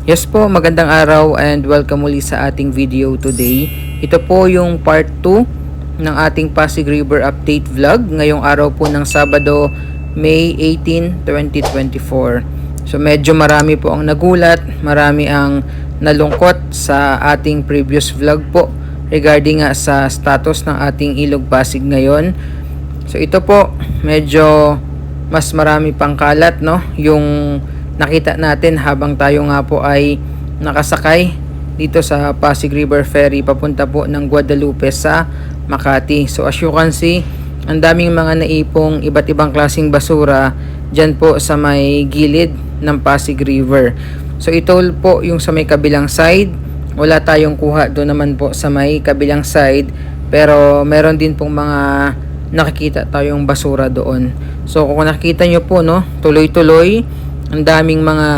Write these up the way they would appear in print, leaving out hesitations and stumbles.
Yes po, magandang araw and welcome muli sa ating video today. Ito po yung part 2 ng ating Pasig River Update Vlog ngayong araw po ng Sabado, May 18, 2024. So medyo marami po ang nagulat, marami ang nalungkot sa ating previous vlog po regarding nga sa status ng ating Ilog Pasig ngayon. So ito po, medyo mas marami pang kalat, no? Yung nakita natin habang tayo nga po ay nakasakay dito sa Pasig River Ferry papunta po ng Guadalupe sa Makati. So as you can see, ang daming mga naipong iba't ibang klaseng basura dyan po sa may gilid ng Pasig River. So ito po yung sa may kabilang side. Wala tayong kuha doon naman po sa may kabilang side, pero meron din pong mga nakikita tayong basura doon. So kung nakikita nyo po, no, tuloy-tuloy ang daming mga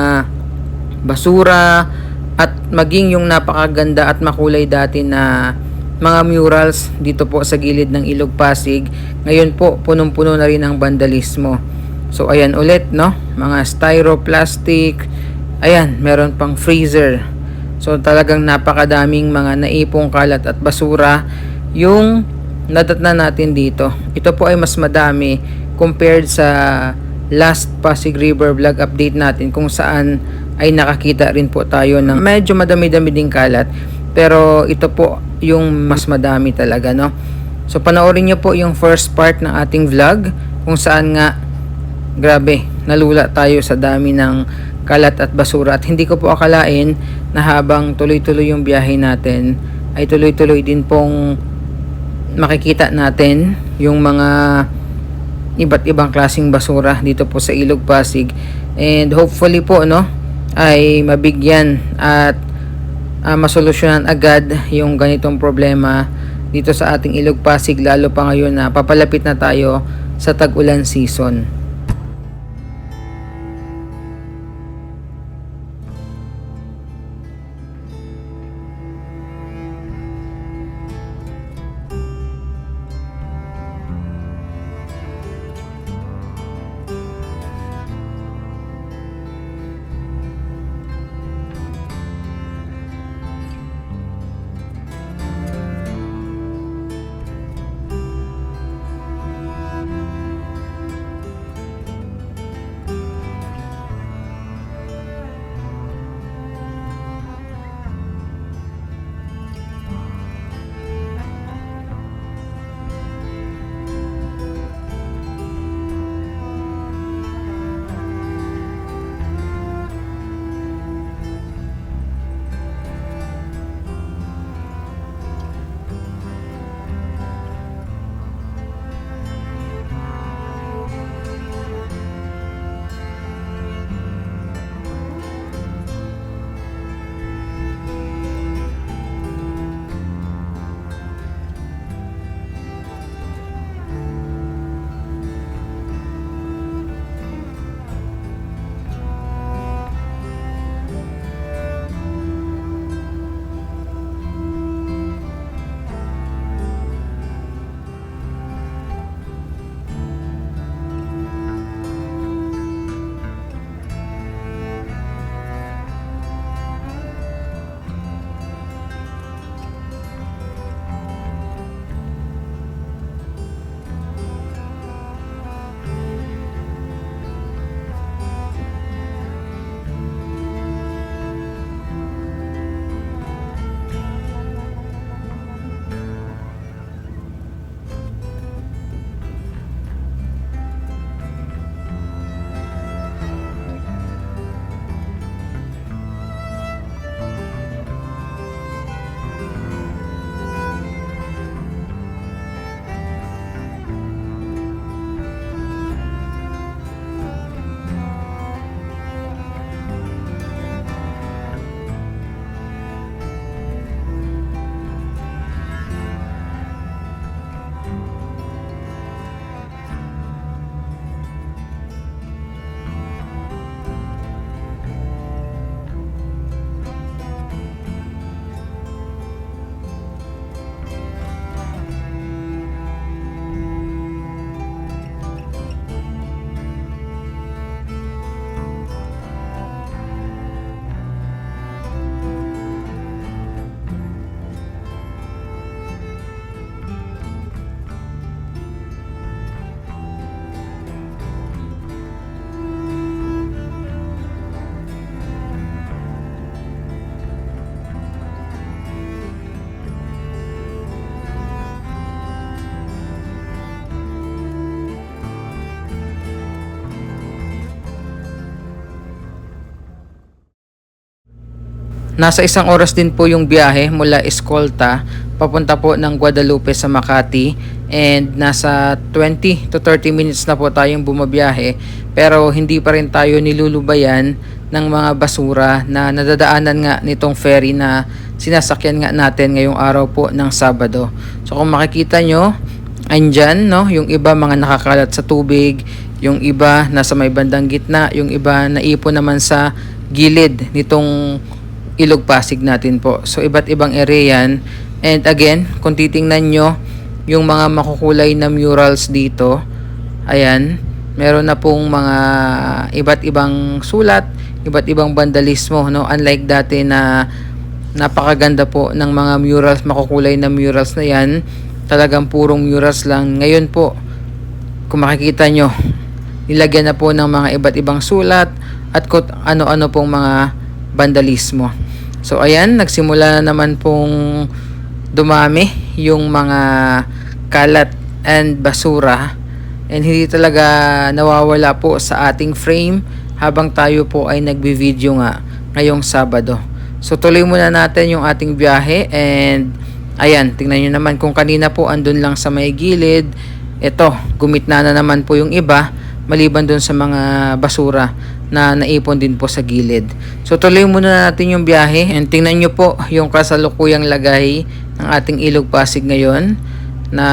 basura at maging yung napakaganda at makulay dati na mga murals dito po sa gilid ng Ilog Pasig. Ngayon po, punong-puno na rin ang vandalismo. So ayan ulit, no? Mga styroplastic. Ayan, meron pang freezer. So talagang napakadaming mga naipong kalat at basura yung nadatnan natin dito. Ito po ay mas madami compared sa last Pasig River vlog update natin kung saan ay nakakita rin po tayo ng medyo madami-dami ding kalat, pero ito po yung mas madami talaga, no? So panoorin nyo po yung first part ng ating vlog kung saan nga grabe, nalula tayo sa dami ng kalat at basura, at hindi ko po akalain na habang tuloy-tuloy yung biyahe natin ay tuloy-tuloy din pong makikita natin yung mga iba't ibang klaseng basura dito po sa Ilog Pasig. And hopefully po, no, ay mabigyan at masolusyonan agad yung ganitong problema dito sa ating Ilog Pasig, lalo pa ngayon na papalapit na tayo sa tag-ulan season. Nasa 1 oras din po yung biyahe mula Escolta papunta po ng Guadalupe sa Makati, and nasa 20 to 30 minutes na po tayong bumabiyahe, pero hindi pa rin tayo nilulubayan ng mga basura na nadadaanan nga nitong ferry na sinasakyan nga natin ngayong araw po ng Sabado. So kung makikita nyo, andyan, no, yung iba mga nakakalat sa tubig, yung iba nasa may bandang gitna, yung iba naipon naman sa gilid nitong ilog Pasig natin po. So iba't ibang area yan. And again, kung titingnan nyo yung mga makukulay na murals dito, ayan, meron na pong mga iba't ibang sulat, iba't ibang vandalismo, no? Unlike dati na napakaganda po ng mga murals, makukulay na murals na yan, talagang purong murals lang. Ngayon po, kung makikita nyo, nilagyan na po ng mga iba't ibang sulat at kung ano-ano pong mga vandalismo. So ayan, nagsimula na naman pong dumami yung mga kalat and basura, and hindi talaga nawawala po sa ating frame habang tayo po ay nagbi-video nga ngayong Sabado. So tuloy muna natin yung ating biyahe, and ayan, tingnan nyo naman kung kanina po andun lang sa may gilid, eto, gumitna na naman po yung iba, maliban dun sa mga basura na naipon din po sa gilid. So tuloy muna natin yung biyahe, and tingnan nyo po yung kasalukuyang lagay ng ating ilog Pasig ngayon, na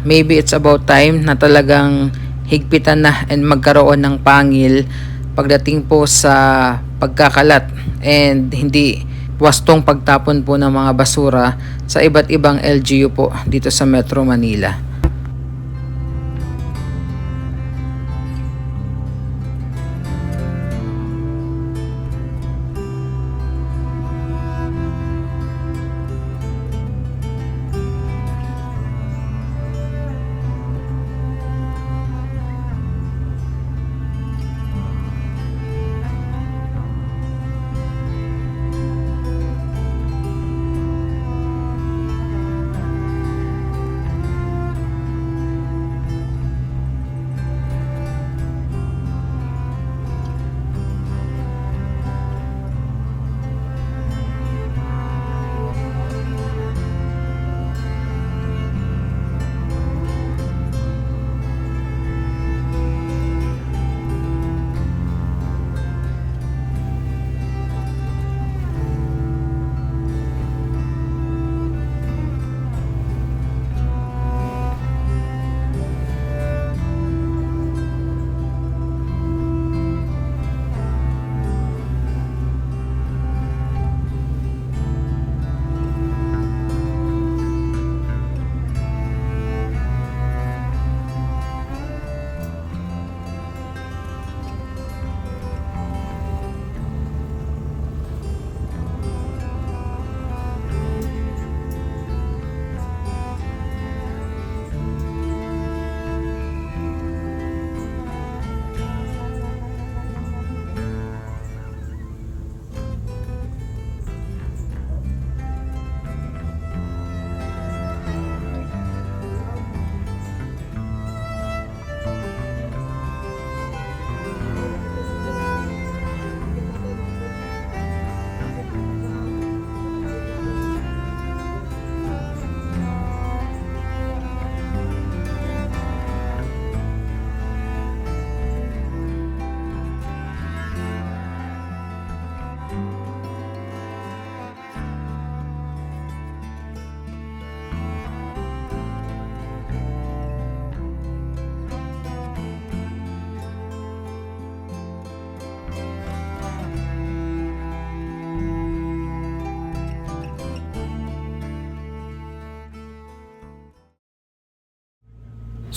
maybe it's about time na talagang higpitan na and magkaroon ng pangil pagdating po sa pagkakalat and hindi wastong pagtapon po ng mga basura sa iba't ibang LGU po dito sa Metro Manila.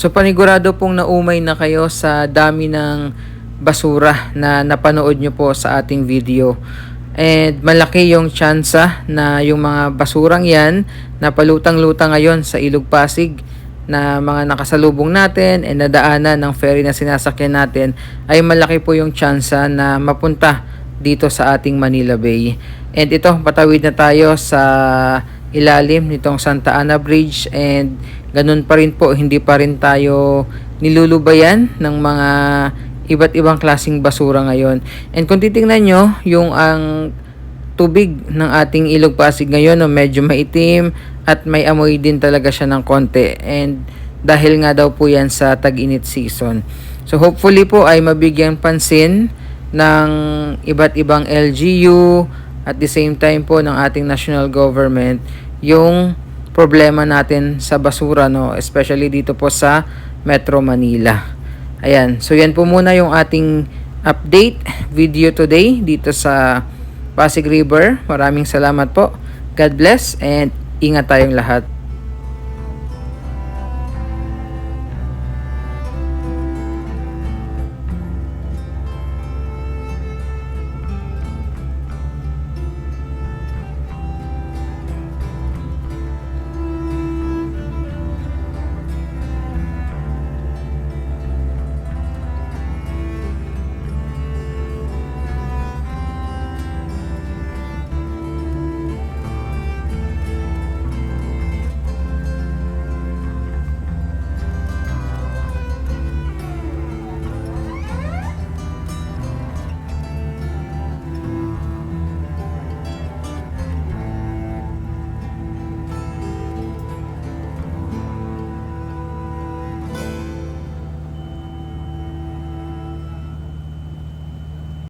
So panigurado pong naumay na kayo sa dami ng basura na napanood nyo po sa ating video. And malaki yung tsansa na yung mga basurang yan na palutang-lutang ngayon sa Ilog Pasig na mga nakasalubong natin and nadaanan ng ferry na sinasakyan natin, ay malaki po yung tsansa na mapunta dito sa ating Manila Bay. And ito, patawid na tayo sa ilalim nitong Santa Ana Bridge, and ganun pa rin po, hindi pa rin tayo nilulubayan ng mga iba't ibang klaseng basura ngayon. And kung titingnan nyo, yung ang tubig ng ating Ilog Pasig ngayon, no, medyo maitim at may amoy din talaga siya ng konti. And dahil nga daw po yan sa tag-init season. So hopefully po ay mabigyan pansin ng iba't ibang LGU at the same time po ng ating national government yung problema natin sa basura, no, especially dito po sa Metro Manila. Ayan, so yan po muna yung ating update video today dito sa Pasig River. Maraming salamat po. God bless and ingat tayong lahat.